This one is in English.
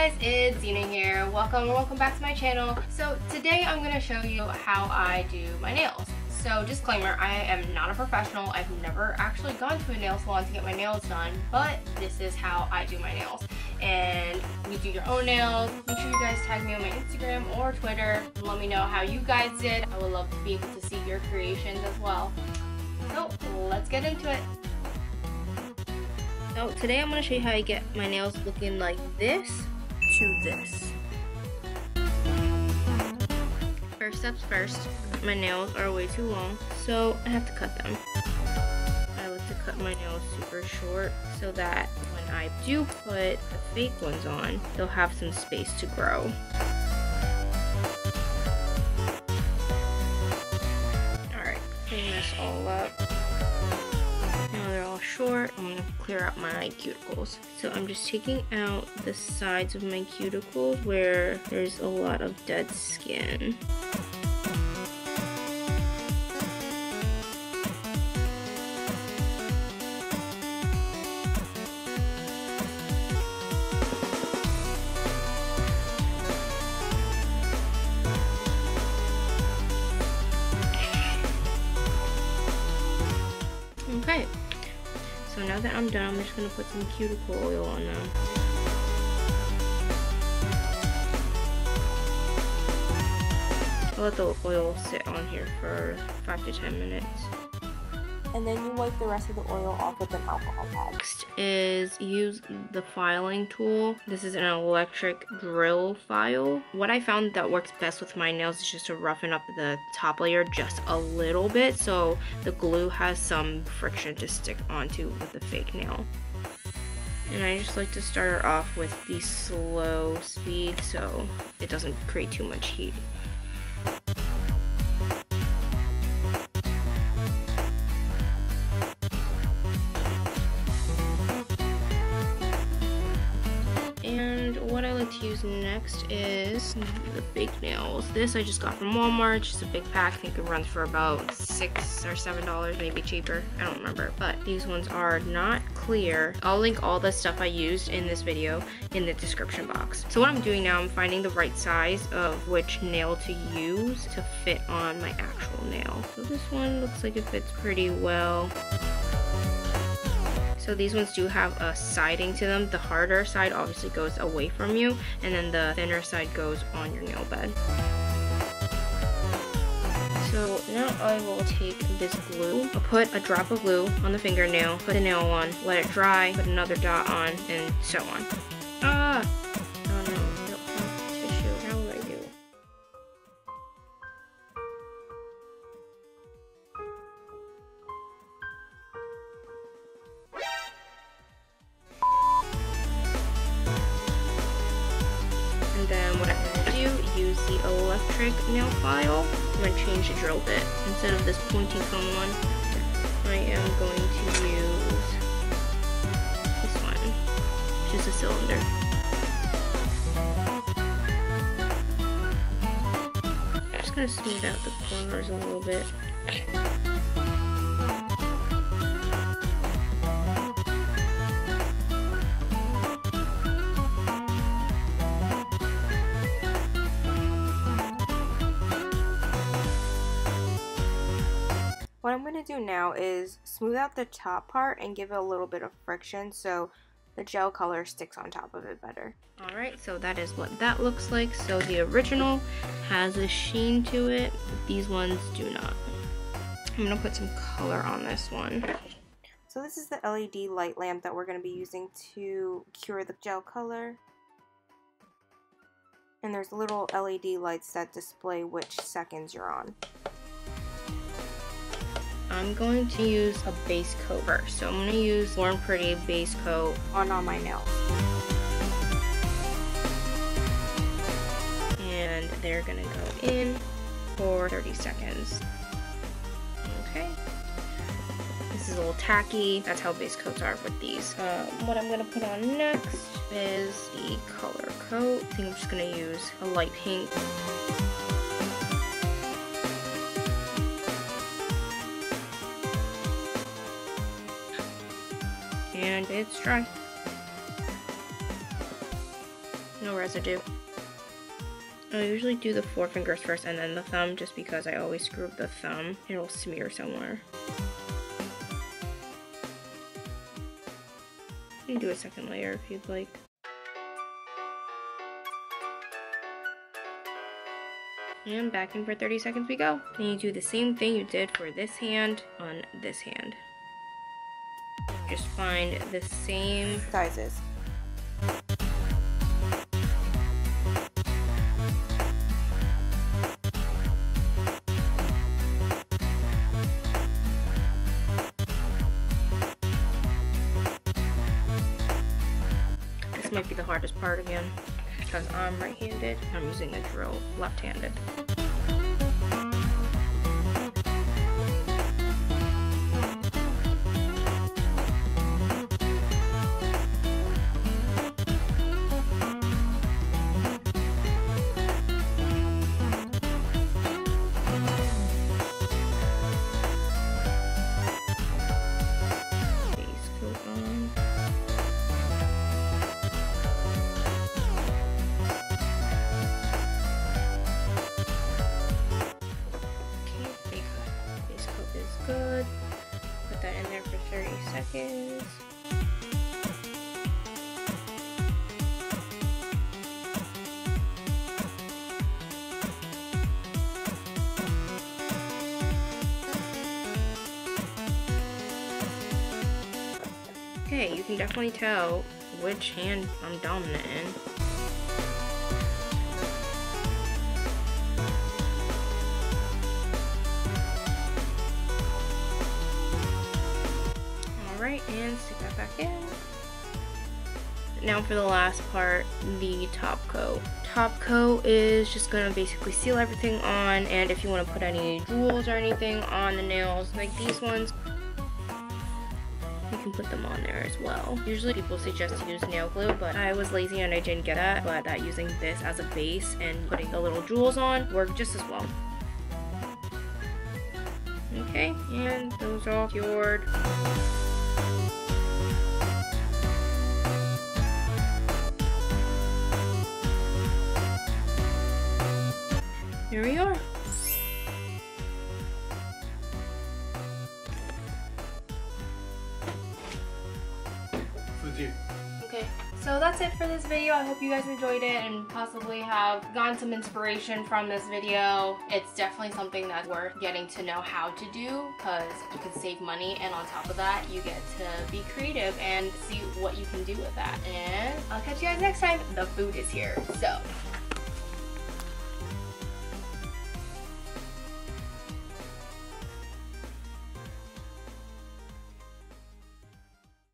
guys, it's Xena here. Welcome back to my channel. So today I'm going to show you how I do my nails. So disclaimer, I am not a professional. I've never actually gone to a nail salon to get my nails done, but this is how I do my nails. And you do your own nails. Make sure you guys tag me on my Instagram or Twitter and let me know how you guys did. I would love to be able to see your creations as well. So let's get into it. So today I'm going to show you how I get my nails looking like this to this. First steps first, my nails are way too long, so I have to cut them. I like to cut my nails super short so that when I do put the fake ones on, they'll have some space to grow. Alright, clean this all up. Now they're all short, I'm going to clear out my cuticles. So I'm just taking out the sides of my cuticles where there's a lot of dead skin. Okay, so now that I'm done, I'm just going to put some cuticle oil on them. I'll let the oil sit on here for 5 to 10 minutes. And then you wipe the rest of the oil off with an alcohol pad. Next is use the filing tool. This is an electric drill file. What I found that works best with my nails is just to roughen up the top layer just a little bit so the glue has some friction to stick onto with the fake nail. And I just like to start her off with the slow speed so it doesn't create too much heat. And what I like to use next is the big nails. This I just got from Walmart, just a big pack. I think it runs for about $6 or $7, maybe cheaper. I don't remember. But these ones are not clear. I'll link all the stuff I used in this video in the description box. So what I'm doing now, I'm finding the right size of which nail to use to fit on my actual nail. So this one looks like it fits pretty well. So these ones do have a siding to them. The harder side obviously goes away from you, and then the thinner side goes on your nail bed. So now I will take this glue. I'll put a drop of glue on the fingernail, put the nail on, let it dry, put another dot on, and so on. Ah! Oh no, I don't have tissue. How will I do? And then what I'm going to do, use the electric nail file. I'm going to change the drill bit. Instead of this pointy cone one, I am going to use this one, which is a cylinder. I'm just going to smooth out the corners a little bit. What I'm going to do now is smooth out the top part and give it a little bit of friction so the gel color sticks on top of it better. Alright, so that is what that looks like. So the original has a sheen to it, but these ones do not. I'm going to put some color on this one. So this is the LED light lamp that we're going to be using to cure the gel color. And there's little LED lights that display which seconds you're on. I'm going to use a base coat first. So I'm going to use Born Pretty base coat on all my nails. And they're going to go in for 30 seconds. Okay. This is a little tacky. That's how base coats are with these. What I'm going to put on next is the color coat. I think I'm just going to use a light pink. and it's dry. No residue. I usually do the 4 fingers first and then the thumb, just because I always screw up the thumb. It'll smear somewhere. You can do a second layer if you'd like. And back in for 30 seconds we go. And you do the same thing you did for this hand on this hand. Just find the same sizes. This might be the hardest part again, because I'm right-handed. I'm using a drill left-handed. Good. Put that in there for 30 seconds. Okay, you can definitely tell which hand I'm dominant in. Alright, and stick that back in. Now for the last part, the top coat. Top coat is just gonna basically seal everything on, and if you want to put any jewels or anything on the nails, like these ones, you can put them on there as well. Usually people suggest to use nail glue, but I was lazy and I didn't get that, but that using this as a base and putting the little jewels on work just as well. Okay, and those are all cured. Here we are. Okay, so that's it for this video. I hope you guys enjoyed it and possibly have gotten some inspiration from this video. It's definitely something that's worth getting to know how to do, because you can save money, and on top of that you get to be creative and see what you can do with that. And I'll catch you guys next time. The food is here, so